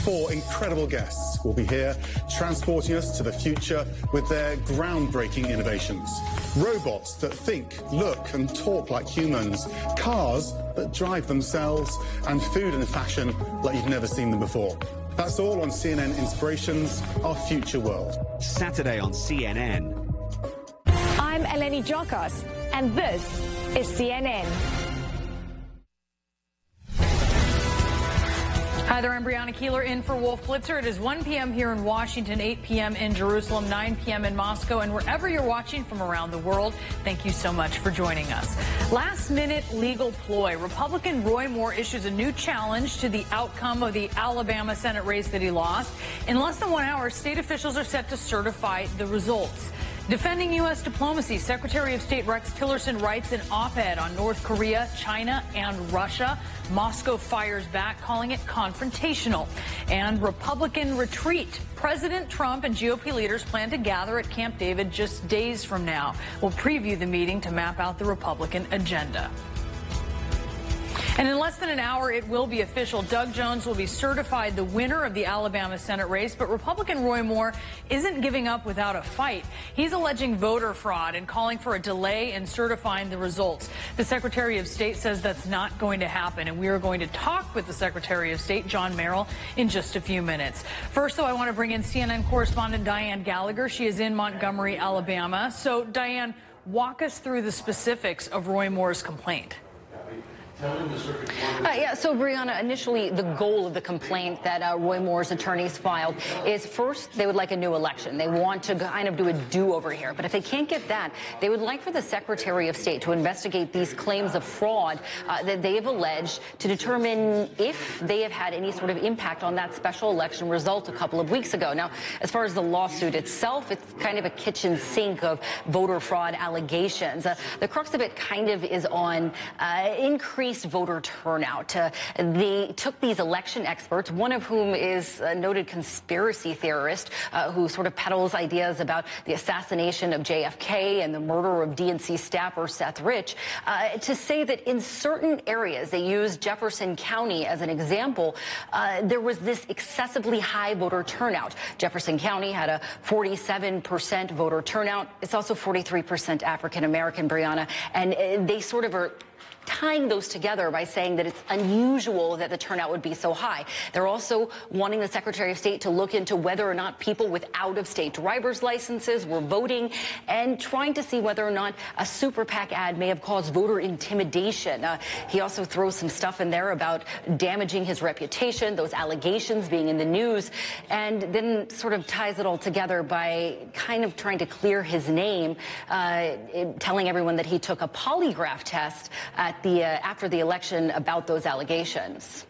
4 incredible guests will be here, transporting us to the future with their groundbreaking innovations. Robots that think, look and talk like humans, cars that drive themselves, and food and fashion like you've never seen them before. That's all on CNN Inspirations, Our Future World. Saturday on CNN. I'm Eleni Jokas, and this is CNN. Hi there, I'm Brianna Keeler in for Wolf Blitzer. It is 1 p.m. here in Washington, 8 p.m. in Jerusalem, 9 p.m. in Moscow, and wherever you're watching from around the world, thank you so much for joining us. Last-minute legal ploy. Republican Roy Moore issues a new challenge to the outcome of the Alabama Senate race that he lost. In less than 1 hour, state officials are set to certify the results. Defending U.S. diplomacy, Secretary of State Rex Tillerson writes an op-ed on North Korea, China, and Russia. Moscow fires back, calling it confrontational. And Republican retreat. President Trump and GOP leaders plan to gather at Camp David just days from now. We'll preview the meeting to map out the Republican agenda. And in less than an hour, it will be official. Doug Jones will be certified the winner of the Alabama Senate race, but Republican Roy Moore isn't giving up without a fight. He's alleging voter fraud and calling for a delay in certifying the results. The Secretary of State says that's not going to happen, and we are going to talk with the Secretary of State, John Merrill, in just a few minutes. First, though, I want to bring in CNN correspondent Diane Gallagher. She is in Montgomery, Alabama. So, Diane, walk us through the specifics of Roy Moore's complaint. So, Brianna, initially the goal of the complaint that Roy Moore's attorneys filed is, first, they would like a new election. They want to kind of do a do-over here. But if they can't get that, they would like for the Secretary of State to investigate these claims of fraud that they have alleged to determine if they have had any sort of impact on that special election result a couple of weeks ago. Now, as far as the lawsuit itself, it's kind of a kitchen sink of voter fraud allegations. The crux of it kind of is on increased voter turnout. They took these election experts, one of whom is a noted conspiracy theorist who sort of peddles ideas about the assassination of JFK and the murder of DNC staffer Seth Rich, to say that in certain areas, they used Jefferson County as an example, there was this excessively high voter turnout. Jefferson County had a 47% voter turnout. It's also 43% African American, Brianna, and they sort of are tying those together by saying that it's unusual that the turnout would be so high. They're also wanting the Secretary of State to look into whether or not people with out-of-state driver's licenses were voting, and trying to see whether or not a super PAC ad may have caused voter intimidation. He also throws some stuff in there about damaging his reputation, those allegations being in the news, and then sort of ties it all together by kind of trying to clear his name, telling everyone that he took a polygraph test at after the election about those allegations.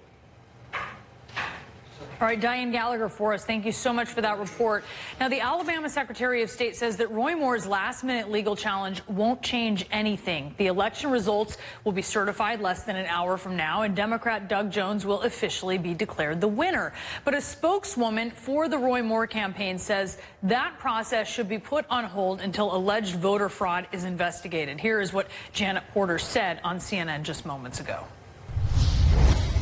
All right, Diane Gallagher for us. Thank you so much for that report. Now, the Alabama Secretary of State says that Roy Moore's last-minute legal challenge won't change anything. The election results will be certified less than an hour from now, and Democrat Doug Jones will officially be declared the winner. But a spokeswoman for the Roy Moore campaign says that process should be put on hold until alleged voter fraud is investigated. Here is what Janet Porter said on CNN just moments ago.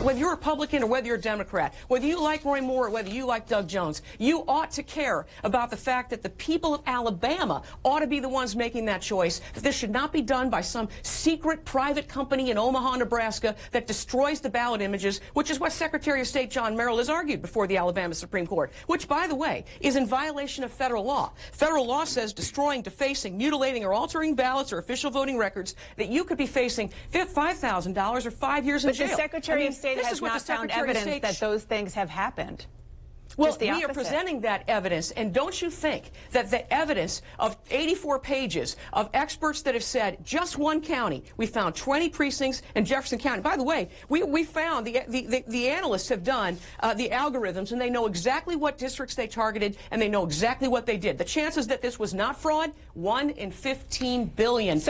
Whether you're a Republican or whether you're a Democrat, whether you like Roy Moore or whether you like Doug Jones, you ought to care about the fact that the people of Alabama ought to be the ones making that choice, that this should not be done by some secret private company in Omaha, Nebraska that destroys the ballot images, which is what Secretary of State John Merrill has argued before the Alabama Supreme Court, which, by the way, is in violation of federal law. Federal law says destroying, defacing, mutilating, or altering ballots or official voting records, that you could be facing $5,000 or 5 years in jail. But the Secretary of State has not found evidence that those things have happened. Well, we are presenting that evidence, and don't you think that the evidence of 84 pages of experts that have said just one county, we found 20 precincts in Jefferson County. By the way, we found the analysts have done the algorithms, and they know exactly what districts they targeted, and they know exactly what they did. The chances that this was not fraud, 1 in 15 billion.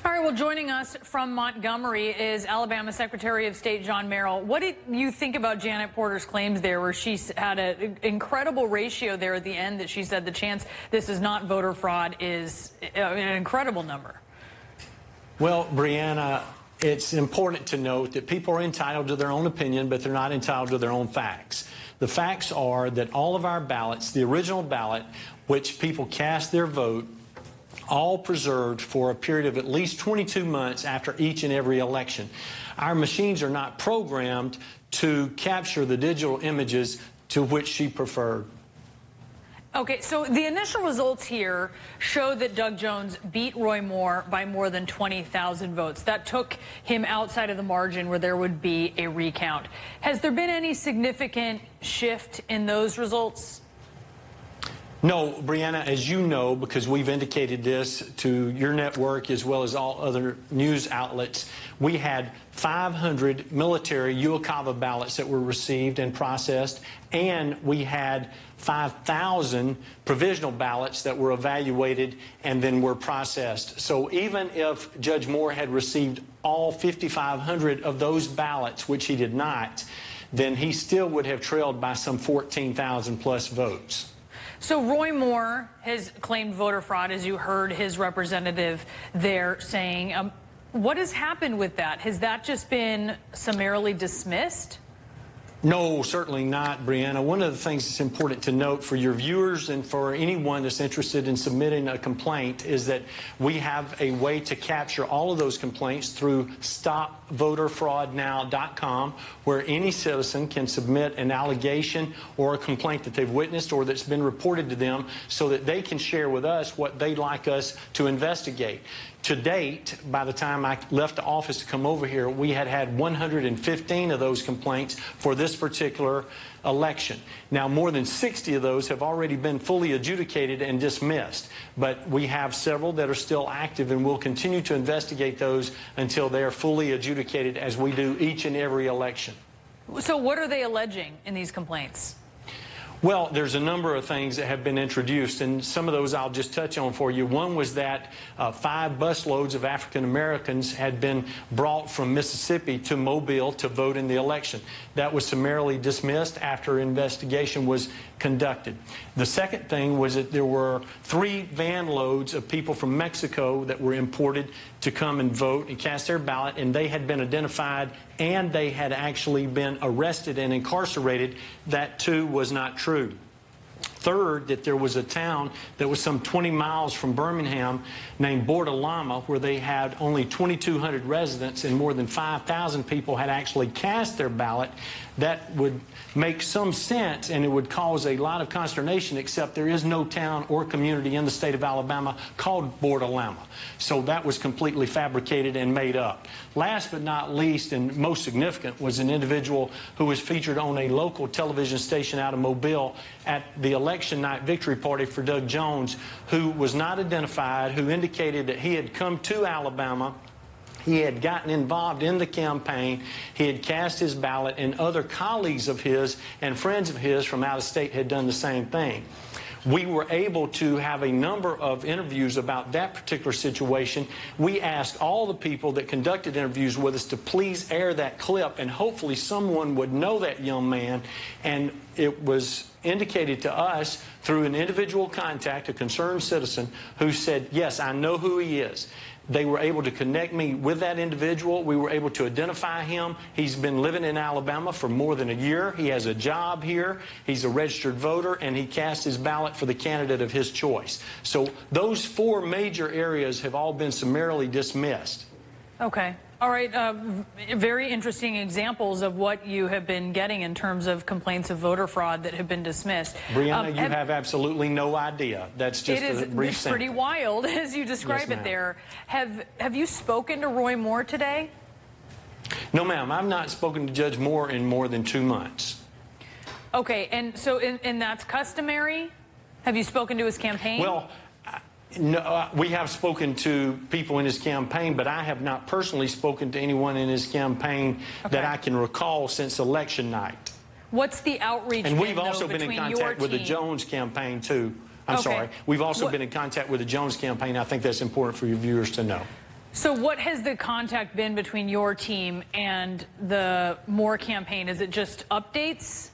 All right, well, joining us from Montgomery is Alabama Secretary of State John Merrill. What did you think about Janet Porter's claims there, where she had an incredible ratio there at the end that she said the chance this is not voter fraud is an incredible number? Well, Brianna, it's important to note that people are entitled to their own opinion, but they're not entitled to their own facts. The facts are that all of our ballots, the original ballot, which people cast their vote, all preserved for a period of at least 22 months after each and every election. Our machines are not programmed to capture the digital images to which she preferred. Okay, so the initial results here show that Doug Jones beat Roy Moore by more than 20,000 votes. That took him outside of the margin where there would be a recount. Has there been any significant shift in those results? No, Brianna, as you know, because we've indicated this to your network as well as all other news outlets, we had 500 military UOCAVA ballots that were received and processed, and we had 5,000 provisional ballots that were evaluated and then were processed. So even if Judge Moore had received all 5,500 of those ballots, which he did not, then he still would have trailed by some 14,000 plus votes. So Roy Moore has claimed voter fraud, as you heard his representative there saying. What has happened with that? Has that just been summarily dismissed? No, certainly not, Brianna. One of the things that's important to note for your viewers and for anyone that's interested in submitting a complaint is that we have a way to capture all of those complaints through stopvoterfraudnow.com, where any citizen can submit an allegation or a complaint that they've witnessed or that's been reported to them so that they can share with us what they'd like us to investigate. To date, by the time I left the office to come over here, we had 115 of those complaints for this particular election. Now, more than 60 of those have already been fully adjudicated and dismissed, but we have several that are still active, and we'll continue to investigate those until they are fully adjudicated, as we do each and every election. So what are they alleging in these complaints? Well, there's a number of things that have been introduced, and some of those I'll just touch on for you. One was that 5 busloads of African Americans had been brought from Mississippi to Mobile to vote in the election. That was summarily dismissed after investigation was conducted. The second thing was that there were 3 van loads of people from Mexico that were imported to come and vote and cast their ballot, and they had been identified and they had actually been arrested and incarcerated. That too was not true. Third, that there was a town that was some 20 miles from Birmingham named Bordelama, where they had only 2,200 residents and more than 5,000 people had actually cast their ballot. That would make some sense, and it would cause a lot of consternation, except there is no town or community in the state of Alabama called Bordelama. So that was completely fabricated and made up. Last but not least, and most significant, was an individual who was featured on a local television station out of Mobile at the election night victory party for Doug Jones, who was not identified, who indicated that he had come to Alabama, he had gotten involved in the campaign, he had cast his ballot, and other colleagues of his and friends of his from out of state had done the same thing. We were able to have a number of interviews about that particular situation. We asked all the people that conducted interviews with us to please air that clip, and hopefully someone would know that young man. And it was indicated to us through an individual contact, a concerned citizen, who said, yes, I know who he is. They were able to connect me with that individual. We were able to identify him. He's been living in Alabama for more than a year. He has a job here. He's a registered voter, and he cast his ballot for the candidate of his choice. So those 4 major areas have all been summarily dismissed. Okay. All right. Very interesting examples of what you have been getting in terms of complaints of voter fraud that have been dismissed. Brianna, you have absolutely no idea. That's just a brief It's pretty wild as you describe it there. Have you spoken to Roy Moore today? No, ma'am. I've not spoken to Judge Moore in more than 2 months. Okay. And so and that's customary? Have you spoken to his campaign? Well, no, we have spoken to people in his campaign, but I have not personally spoken to anyone in his campaign that I can recall since election night. What's the outreach? And we've also been in contact with the Jones campaign, too. I'm sorry. We've also been in contact with the Jones campaign. I think that's important for your viewers to know. So what has the contact been between your team and the Moore campaign? Is it just updates?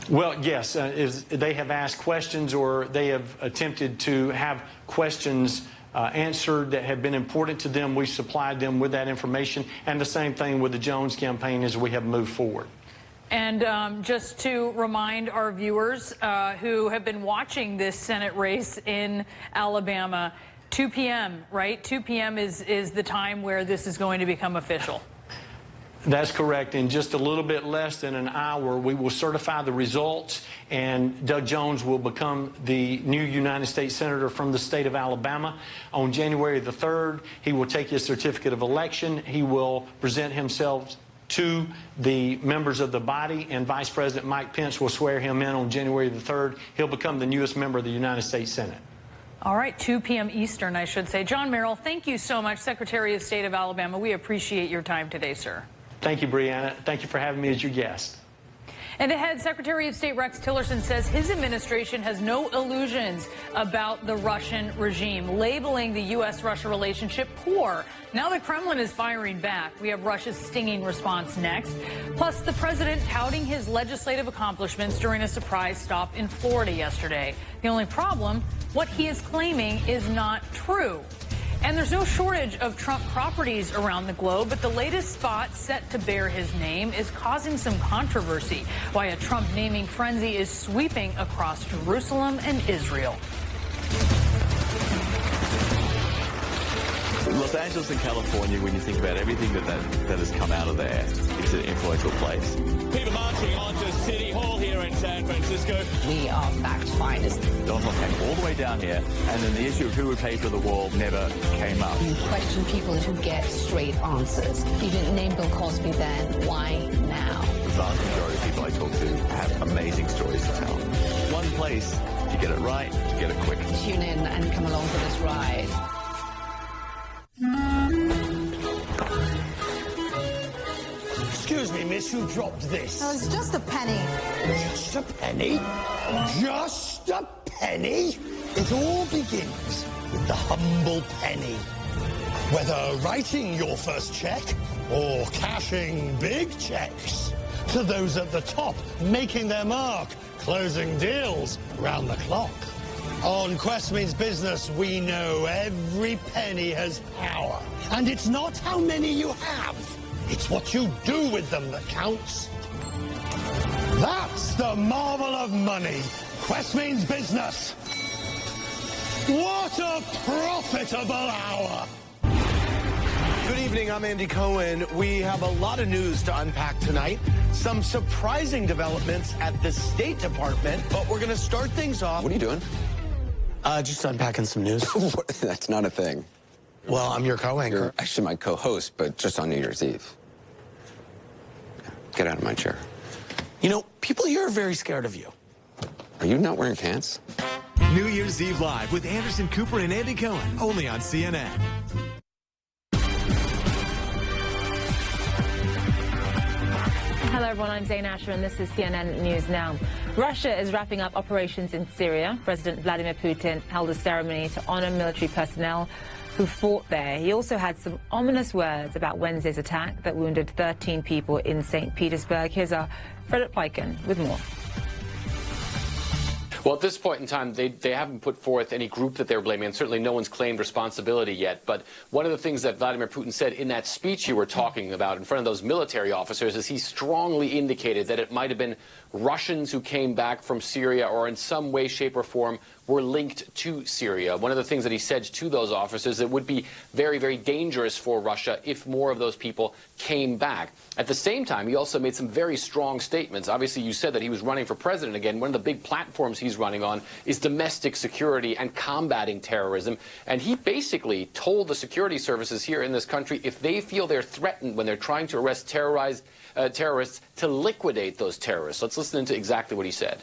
Well, yes. They have asked questions, or they have attempted to have questions answered that have been important to them. We supplied them with that information, and the same thing with the Jones campaign as we have moved forward. And just to remind our viewers who have been watching this Senate race in Alabama, 2 p.m., right? 2 p.m. is the time where this is going to become official. That's correct. In just a little bit less than an hour, we will certify the results, and Doug Jones will become the new United States Senator from the state of Alabama. On January the 3rd, he will take his certificate of election. He will present himself to the members of the body, and Vice President Mike Pence will swear him in on January the 3rd. He'll become the newest member of the United States Senate. All right, 2 p.m. Eastern, I should say. John Merrill, thank you so much, Secretary of State of Alabama. We appreciate your time today, sir. Thank you, Brianna. Thank you for having me as your guest. And ahead, Secretary of State Rex Tillerson says his administration has no illusions about the Russian regime, labeling the U.S.-Russia relationship poor. Now the Kremlin is firing back. We have Russia's stinging response next. Plus, the president touting his legislative accomplishments during a surprise stop in Florida yesterday. The only problem, what he is claiming is not true. And there's no shortage of Trump properties around the globe, but the latest spot set to bear his name is causing some controversy. Why a Trump naming frenzy is sweeping across Jerusalem and Israel. Los Angeles and California, when you think about everything that has come out of there, it's an influential place. People marching onto City Hall here in San Francisco. We are fact finders. Donald Trump came all the way down here, and then the issue of who would pay for the wall never came up. You question people to get straight answers. You didn't name Bill Cosby then. Why now? The vast majority of people I talk to have amazing stories to tell. One place to get it right, to get it quick. Tune in and come along for this ride. Excuse me, miss, who dropped this? No, it's just a penny. Just a penny? Just a penny? It all begins with the humble penny. Whether writing your first check or cashing big checks, to those at the top making their mark, closing deals round the clock. On Quest Means Business, we know every penny has power. And it's not how many you have. It's what you do with them that counts. That's the marvel of money. Quest Means Business. What a profitable hour. Good evening, I'm Andy Cohen. We have a lot of news to unpack tonight. Some surprising developments at the State Department, but we're going to start things off. What are you doing? Just unpacking some news. That's not a thing. Well, I'm your co-anchor. You're actually my co-host, but just on New Year's Eve. Get out of my chair. You know, people here are very scared of you. Are you not wearing pants? New Year's Eve Live with Anderson Cooper and Andy Cohen, only on CNN. Hello, everyone. I'm Zain Asher, and this is CNN News Now. Russia is wrapping up operations in Syria. President Vladimir Putin held a ceremony to honor military personnel who fought there. He also had some ominous words about Wednesday's attack that wounded 13 people in St. Petersburg. Here's our Frederick Peiken with more. Well, at this point in time, they haven't put forth any group that they're blaming, and certainly no one's claimed responsibility yet. But one of the things that Vladimir Putin said in that speech you were talking about in front of those military officers is he strongly indicated that it might have been Russians who came back from Syria or in some way, shape, or form were linked to Syria. One of the things that he said to those officers, it would be very, very dangerous for Russia if more of those people came back. At the same time, he also made some very strong statements. Obviously, you said that he was running for president again. One of the big platforms he's running on is domestic security and combating terrorism. And he basically told the security services here in this country if they feel they're threatened when they're trying to arrest terrorists, to liquidate those terrorists. Let's listen to exactly what he said.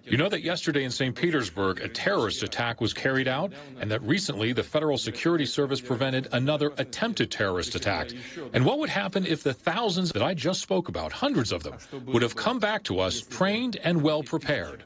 You know that yesterday in St. Petersburg, a terrorist attack was carried out, and that recently the Federal Security Service prevented another attempted terrorist attack. And what would happen if the thousands that I just spoke about, hundreds of them, would have come back to us trained and well prepared?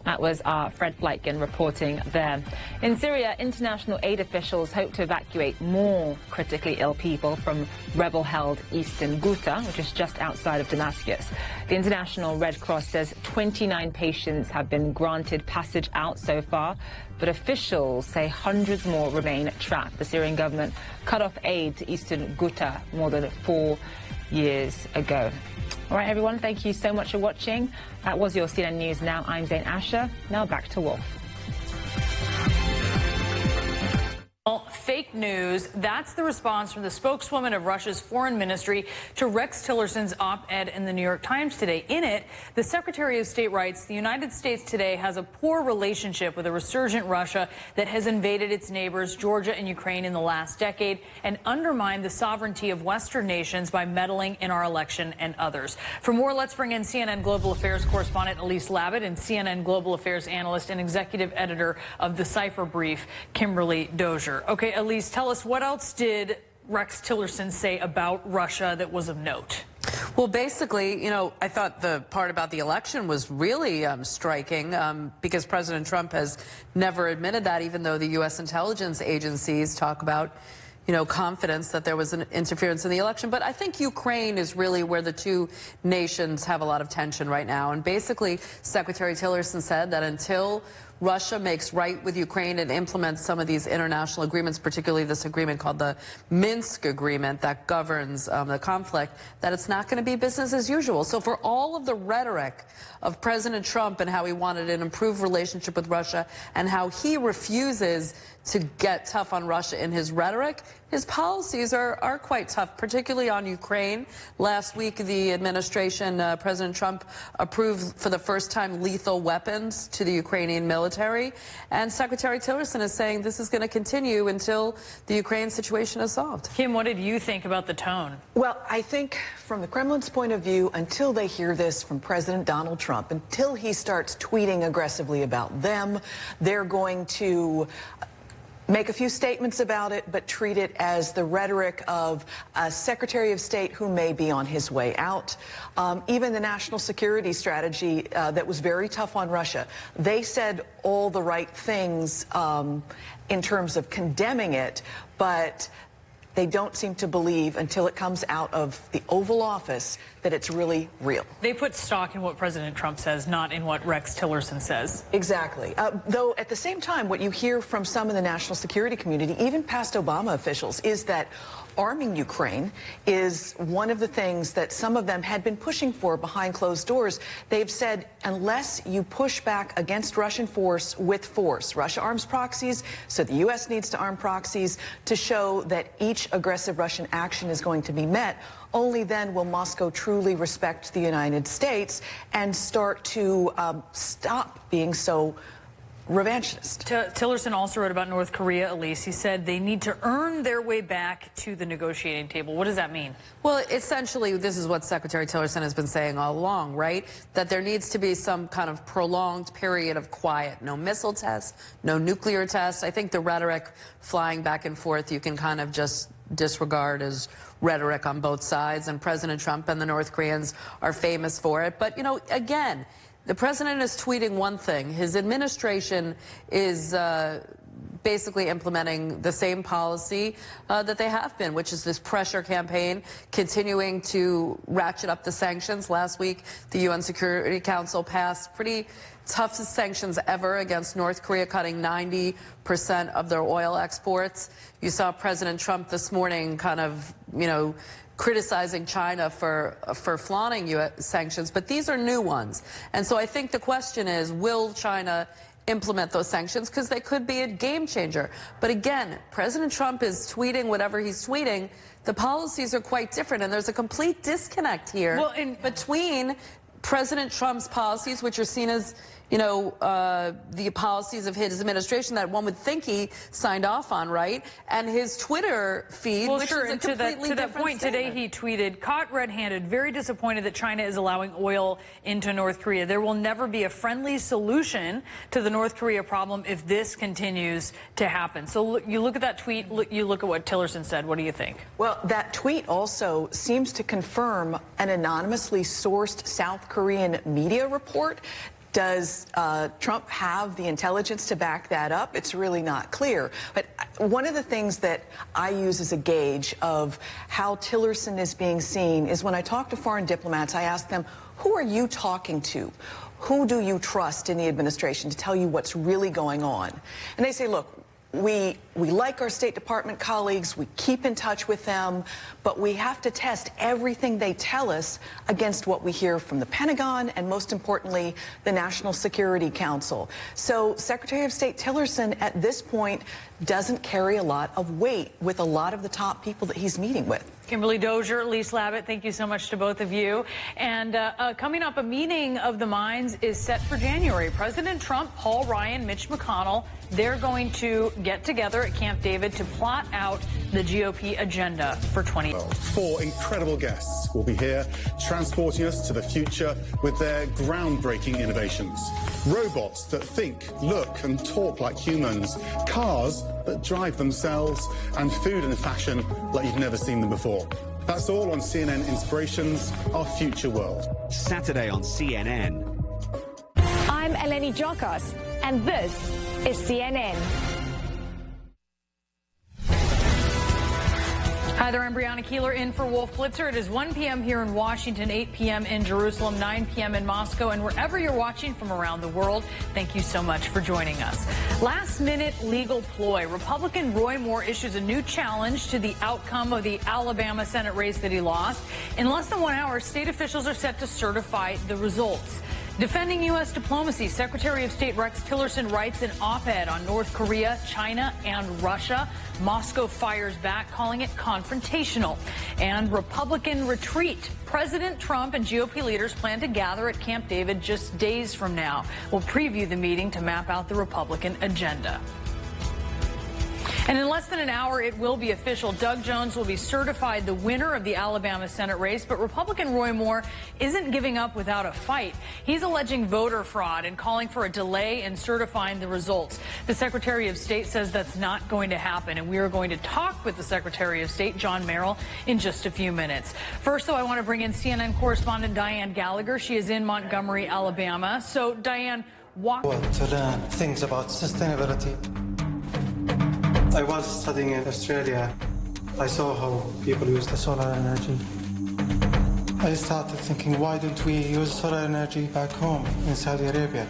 That was our Fred Fleitgen reporting there. In Syria, international aid officials hope to evacuate more critically ill people from rebel-held eastern Ghouta, which is just outside of Damascus. The International Red Cross says 29 patients have been granted passage out so far, but officials say hundreds more remain trapped. The Syrian government cut off aid to eastern Ghouta more than 4 years ago. All right, everyone, thank you so much for watching. That was your CNN News Now. I'm Zain Asher. Now back to Wolf. Well, fake news. That's the response from the spokeswoman of Russia's foreign ministry to Rex Tillerson's op-ed in the New York Times today. In it, the Secretary of State writes, the United States today has a poor relationship with a resurgent Russia that has invaded its neighbors, Georgia and Ukraine, in the last decade and undermined the sovereignty of Western nations by meddling in our election and others. For more, let's bring in CNN Global Affairs correspondent Elise Labott and CNN Global Affairs analyst and executive editor of The Cipher Brief, Kimberly Dozier. Okay, Elise, tell us, what else did Rex Tillerson say about Russia that was of note? Well, basically, you know, I thought the part about the election was really striking because President Trump has never admitted that, even though the U.S. intelligence agencies talk about, you know, confidence that there was an interference in the election. But I think Ukraine is really where the two nations have a lot of tension right now. And basically, Secretary Tillerson said that until Russia makes right with Ukraine and implements some of these international agreements, particularly this agreement called the Minsk Agreement that governs the conflict, that it's not going to be business as usual. So for all of the rhetoric of President Trump and how he wanted an improved relationship with Russia and how he refuses to get tough on Russia in his rhetoric, his policies are quite tough, particularly on Ukraine. Last week, the administration, President Trump, approved for the first time lethal weapons to the Ukrainian military. And Secretary Tillerson is saying this is going to continue until the Ukraine situation is solved. Kim, what did you think about the tone? Well, I think from the Kremlin's point of view, until they hear this from President Donald Trump, until he starts tweeting aggressively about them, they're going to make a few statements about it, but treat it as the rhetoric of a Secretary of State who may be on his way out. Even the national security strategy that was very tough on Russia, they said all the right things in terms of condemning it, but they don't seem to believe until it comes out of the Oval Office that it's really real. They put stock in what President Trump says, not in what Rex Tillerson says. Exactly. Though at the same time, what you hear from some in the national security community, even past Obama officials, is that arming Ukraine is one of the things that some of them had been pushing for behind closed doors. They've said, unless you push back against Russian force with force, Russia arms proxies, so the U.S. needs to arm proxies to show that each aggressive Russian action is going to be met. Only then will Moscow truly respect the United States and start to stop being so revanchist. Tillerson also wrote about North Korea, Elise. He said they need to earn their way back to the negotiating table. What does that mean? Well, essentially, this is what Secretary Tillerson has been saying all along, right? That there needs to be some kind of prolonged period of quiet. No missile tests, no nuclear tests. I think the rhetoric flying back and forth, you can kind of just disregard as rhetoric on both sides. And President Trump and the North Koreans are famous for it. But, you know, again, the president is tweeting one thing. His administration is basically implementing the same policy that they have been, which is this pressure campaign, continuing to ratchet up the sanctions. Last week, the UN Security Council passed pretty toughest sanctions ever against North Korea, cutting 90% of their oil exports. You saw President Trump this morning kind of, you know, criticizing China for flaunting U.S. sanctions, but these are new ones. And so I think the question is, will China implement those sanctions? Because they could be a game changer. But again, President Trump is tweeting whatever he's tweeting. The policies are quite different, and there's a complete disconnect here between President Trump's policies, which are seen as, you know, the policies of his administration that one would think he signed off on, right? And his Twitter feed, which is a completely to that point, today he tweeted, caught red-handed, very disappointed that China is allowing oil into North Korea. There will never be a friendly solution to the North Korea problem if this continues to happen. So you look at that tweet, you look at what Tillerson said. What do you think? Well, that tweet also seems to confirm an anonymously sourced South Korean media report. Does Trump have the intelligence to back that up? It's really not clear. But one of the things that I use as a gauge of how Tillerson is being seen is when I talk to foreign diplomats, I ask them, who are you talking to? Who do you trust in the administration to tell you what's really going on? And they say, look, we like our State Department colleagues, we keep in touch with them, but we have to test everything they tell us against what we hear from the Pentagon and, most importantly, the National Security Council. So Secretary of State Tillerson at this point doesn't carry a lot of weight with a lot of the top people that he's meeting with. Kimberly Dozier, Lise Labott, thank you so much to both of you. And coming up, a meeting of the minds is set for January. President Trump, Paul Ryan, Mitch McConnell, they're going to get together at Camp David to plot out the GOP agenda for 2020. 4 incredible guests will be here, transporting us to the future with their groundbreaking innovations. Robots that think, look and talk like humans, cars that drive themselves, and food and fashion like you've never seen them before. That's all on CNN Inspirations, Our Future World. Saturday on CNN. I'm Eleni Jokas, and this is CNN. Hi there, I'm Brianna Keeler in for Wolf Blitzer. It is 1 p.m. here in Washington, 8 p.m. in Jerusalem, 9 p.m. in Moscow, and wherever you're watching from around the world, thank you so much for joining us. Last-minute legal ploy. Republican Roy Moore issues a new challenge to the outcome of the Alabama Senate race that he lost. In less than 1 hour, state officials are set to certify the results. Defending U.S. diplomacy, Secretary of State Rex Tillerson writes an op-ed on North Korea, China, and Russia. Moscow fires back, calling it confrontational. And Republican retreat. President Trump and GOP leaders plan to gather at Camp David just days from now. We'll preview the meeting to map out the Republican agenda. And in less than an hour, it will be official. Doug Jones will be certified the winner of the Alabama Senate race, but Republican Roy Moore isn't giving up without a fight. He's alleging voter fraud and calling for a delay in certifying the results. The Secretary of State says that's not going to happen, and we are going to talk with the Secretary of State, John Merrill, in just a few minutes. First, though, I want to bring in CNN correspondent Diane Gallagher. She is in Montgomery, Alabama. So, Diane, walk... To learn things about sustainability. I was studying in Australia. I saw how people use the solar energy. I started thinking, why don't we use solar energy back home in Saudi Arabia?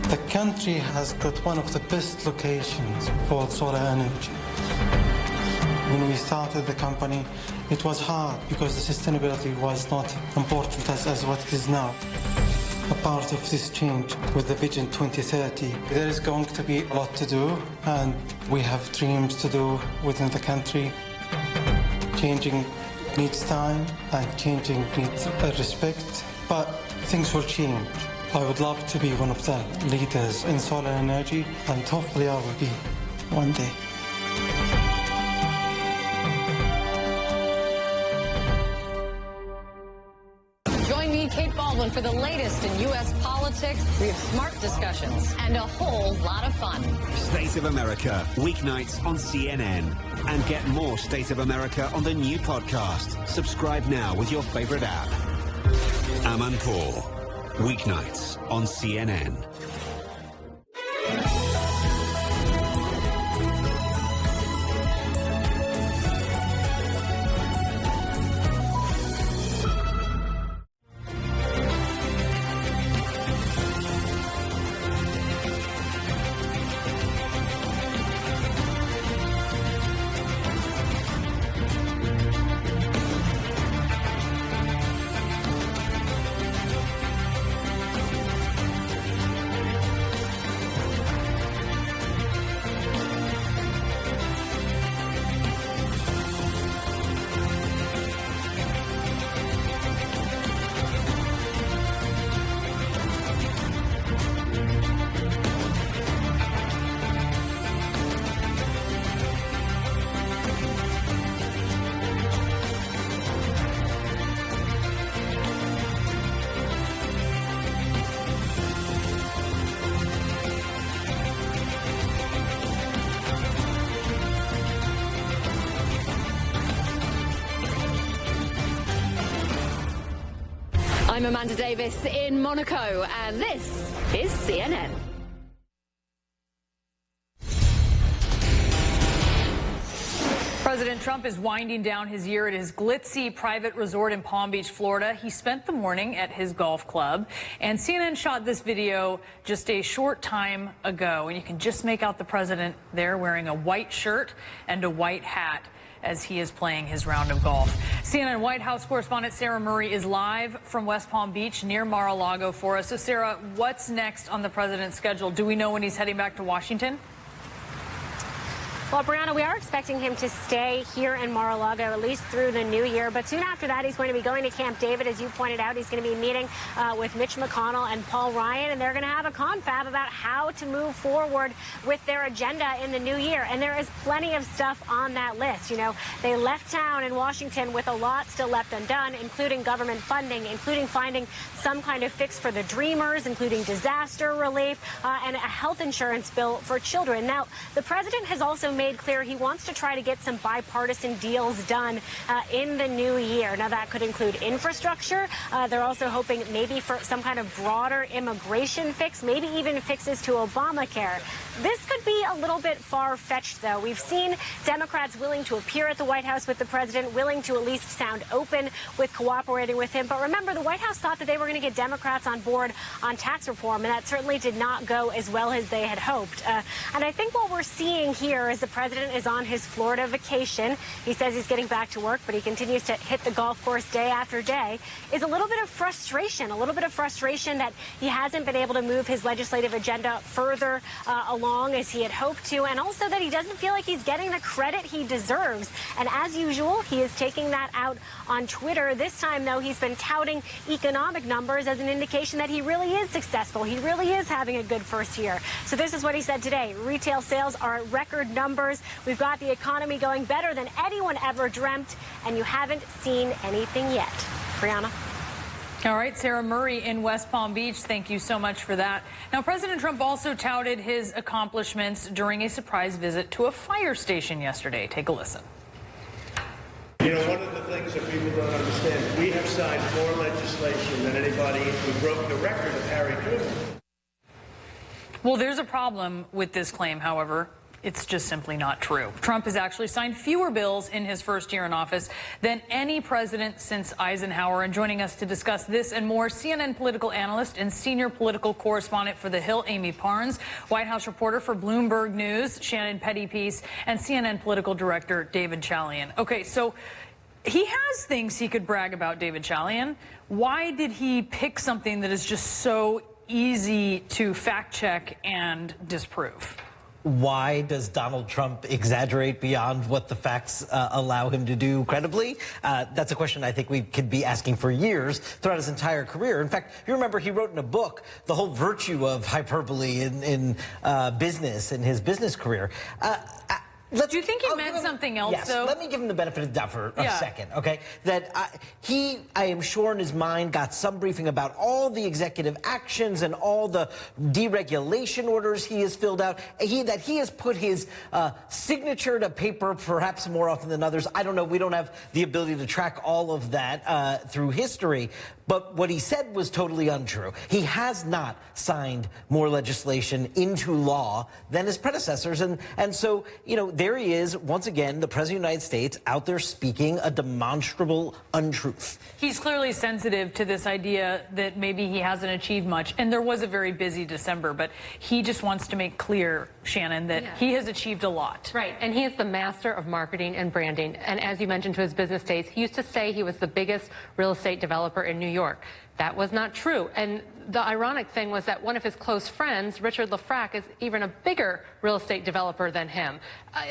The country has got one of the best locations for solar energy. When we started the company, it was hard because the sustainability was not important as what it is now. A part of this change with the Vision 2030. There is going to be a lot to do, and we have dreams to do within the country. Changing needs time, and changing needs respect, but things will change. I would love to be one of the leaders in solar energy, and hopefully I will be one day. Kate Baldwin for the latest in U.S. politics. We have smart discussions and a whole lot of fun. State of America, weeknights on CNN. And get more State of America on the new podcast. Subscribe now with your favorite app. Amanpour, weeknights on CNN. I'm Amanda Davis in Monaco, and this is CNN. President Trump is winding down his year at his glitzy private resort in Palm Beach, Florida. He spent the morning at his golf club, and CNN shot this video just a short time ago, and you can just make out the president there wearing a white shirt and a white hat as he is playing his round of golf. CNN White House correspondent Sarah Murray is live from West Palm Beach near Mar-a-Lago for us. So, Sarah, what's next on the president's schedule? Do we know when he's heading back to Washington? Well, Brianna, we are expecting him to stay here in Mar-a-Lago at least through the new year. But soon after that, he's going to be going to Camp David. As you pointed out, he's going to be meeting with Mitch McConnell and Paul Ryan. And they're going to have a confab about how to move forward with their agenda in the new year. And there is plenty of stuff on that list. You know, they left town in Washington with a lot still left undone, including government funding, including finding some kind of fix for the Dreamers, including disaster relief and a health insurance bill for children. Now, the president has also made clear he wants to try to get some bipartisan deals done in the new year. Now, that could include infrastructure. They're also hoping maybe for some kind of broader immigration fix, maybe even fixes to Obamacare. This could be a little bit far-fetched, though. We've seen Democrats willing to appear at the White House with the president, willing to at least sound open with cooperating with him. But remember, the White House thought that they were going to get Democrats on board on tax reform, and that certainly did not go as well as they had hoped. And I think what we're seeing here is the president is on his Florida vacation. He says he's getting back to work, but he continues to hit the golf course day after day. Is a little bit of frustration that he hasn't been able to move his legislative agenda further along as he had hoped to, and also that he doesn't feel like he's getting the credit he deserves. And as usual, he is taking that out on Twitter. This time, though, he's been touting economic numbers as an indication that he really is successful. He really is having a good first year. So this is what he said today. Retail sales are at record numbers. We've got the economy going better than anyone ever dreamt, and you haven't seen anything yet. Brianna? All right, Sarah Murray in West Palm Beach, thank you so much for that. Now, President Trump also touted his accomplishments during a surprise visit to a fire station yesterday. Take a listen. You know, one of the things that people don't understand, we have signed more legislation than anybody. We broke the record of Harry Truman. Well, there's a problem with this claim, however. It's just simply not true. Trump has actually signed fewer bills in his first year in office than any president since Eisenhower. And joining us to discuss this and more, CNN political analyst and senior political correspondent for The Hill, Amy Parnes, White House reporter for Bloomberg News, Shannon Pettypiece, and CNN political director David Chalian. Okay, so he has things he could brag about, David Chalian. Why did he pick something that is just so easy to fact check and disprove? Why does Donald Trump exaggerate beyond what the facts allow him to do credibly? That's a question I think we could be asking for years throughout his entire career. In fact, you remember he wrote in a book the whole virtue of hyperbole in business, in his business career. Do you think he meant something else, though? Let me give him the benefit of the doubt for a second, okay? That I am sure in his mind, got some briefing about all the executive actions and all the deregulation orders he has filled out. That he has put his signature to paper, perhaps more often than others. I don't know. We don't have the ability to track all of that through history. But what he said was totally untrue. He has not signed more legislation into law than his predecessors. And so, you know, there he is, once again, the President of the United States out there speaking a demonstrable untruth. He's clearly sensitive to this idea that maybe he hasn't achieved much. And there was a very busy December, but he just wants to make clear, Shannon, that he has achieved a lot. Right. And he is the master of marketing and branding. And as you mentioned to his business days, he used to say he was the biggest real estate developer in New York. That was not true. And the ironic thing was that one of his close friends, Richard Lafrac, is even a bigger real estate developer than him.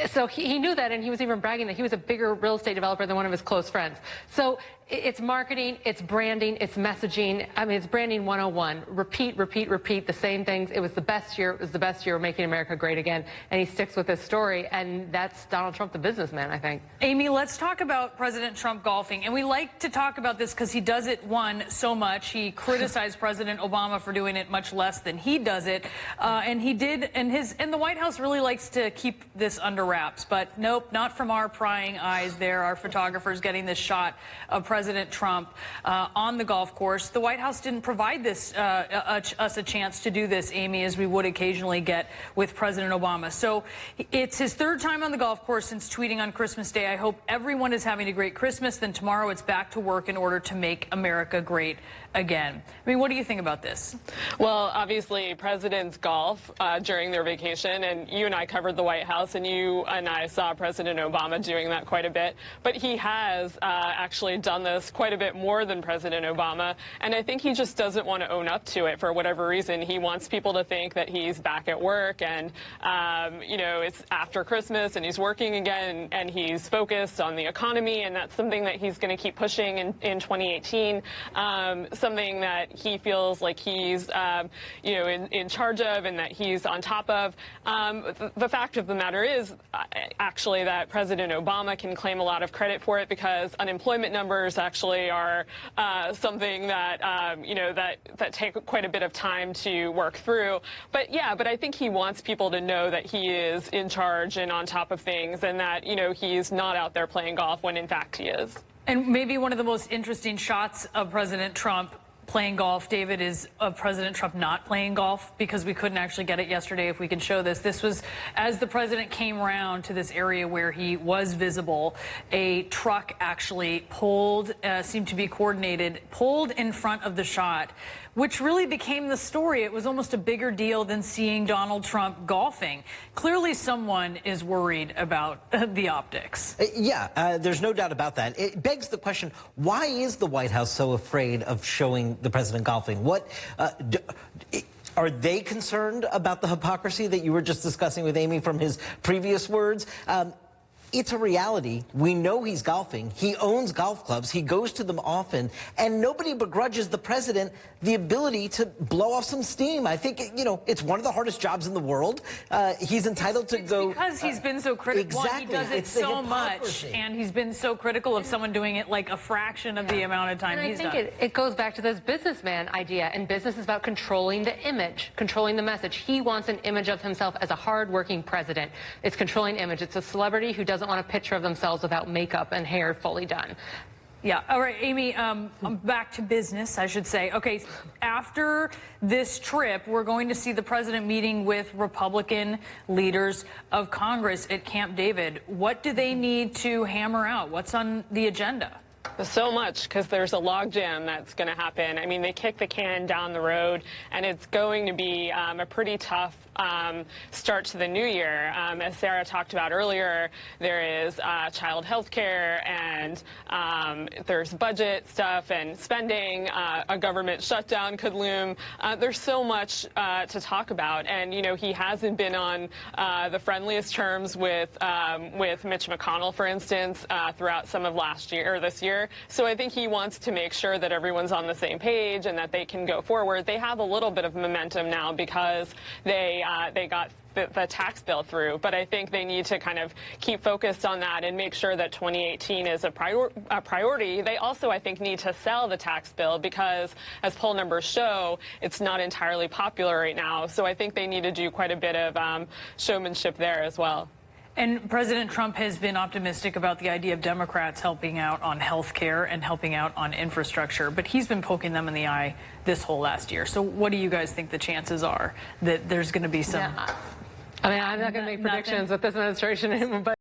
So he knew that, and he was even bragging that he was a bigger real estate developer than one of his close friends. So it's marketing, it's branding, it's messaging. I mean, it's branding 101. Repeat, repeat, repeat the same things. It was the best year. It was the best year of making America great again. And he sticks with this story. And that's Donald Trump, the businessman, I think. Amy, let's talk about President Trump golfing. And we like to talk about this because he does it, so much. He criticized President Obama for doing it much less than he does it. And he did. And the White House really likes to keep this under wraps. But nope, not from our prying eyes there. Our photographers getting this shot of President President Trump on the golf course. The White House didn't provide us a chance to do this, Amy, as we would occasionally get with President Obama. So it's his third time on the golf course since tweeting on Christmas Day, "I hope everyone is having a great Christmas." Then tomorrow it's back to work in order to make America great again. I mean, what do you think about this? Well, obviously, presidents golf during their vacation, and you and I covered the White House, and you and I saw President Obama doing that quite a bit. But he has actually done this quite a bit more than President Obama, and I think he just doesn't want to own up to it for whatever reason. He wants people to think that he's back at work, and you know, it's after Christmas, and he's working again, and he's focused on the economy, and that's something that he's going to keep pushing in 2018. Something that he feels like he's, you know, in charge of and that he's on top of. The fact of the matter is actually that President Obama can claim a lot of credit for it because unemployment numbers actually are something that, you know, that take quite a bit of time to work through. But yeah, but I think he wants people to know that he is in charge and on top of things and that, you know, he's not out there playing golf when in fact he is. And maybe one of the most interesting shots of President Trump playing golf, David, is of President Trump not playing golf, because we couldn't actually get it yesterday. If we can show this, this was as the president came around to this area where he was visible, a truck actually pulled, seemed to be coordinated, pulled in front of the shot, which really became the story. It was almost a bigger deal than seeing Donald Trump golfing. Clearly someone is worried about the optics. Yeah, there's no doubt about that. It begs the question, why is the White House so afraid of showing the president golfing? What are they concerned about the hypocrisy that you were just discussing with Amy from his previous words? It's a reality. We know he's golfing. He owns golf clubs. He goes to them often. And nobody begrudges the president the ability to blow off some steam. I think, you know, it's one of the hardest jobs in the world. He's entitled to go... because he's been so critical. Exactly. He does it so much. And he's been so critical of someone doing it like a fraction of the amount of time he's done. And I think it goes back to this businessman idea. And business is about controlling the image, controlling the message. He wants an image of himself as a hard-working president. It's controlling image. It's a celebrity who doesn't want a picture of themselves without makeup and hair fully done. Yeah. All right, Amy, back to business, I should say. Okay, after this trip, we're going to see the president meeting with Republican leaders of Congress at Camp David. What do they need to hammer out? What's on the agenda? So much, because there's a logjam that's going to happen. I mean, they kick the can down the road, and it's going to be a pretty tough start to the new year. As Sarah talked about earlier, there is child health care, and there's budget stuff and spending. A government shutdown could loom. There's so much to talk about, and you know, he hasn't been on the friendliest terms with Mitch McConnell, for instance, throughout some of last year or this year. So I think he wants to make sure that everyone's on the same page and that they can go forward. They have a little bit of momentum now because they got the tax bill through, but I think they need to kind of keep focused on that and make sure that 2018 is a priority. They also, I think, need to sell the tax bill because, as poll numbers show, it's not entirely popular right now. So I think they need to do quite a bit of showmanship there as well. And President Trump has been optimistic about the idea of Democrats helping out on health care and helping out on infrastructure, but he's been poking them in the eye this whole last year. So what do you guys think the chances are that there's going to be some... I mean, I'm not going to make predictions with this administration, but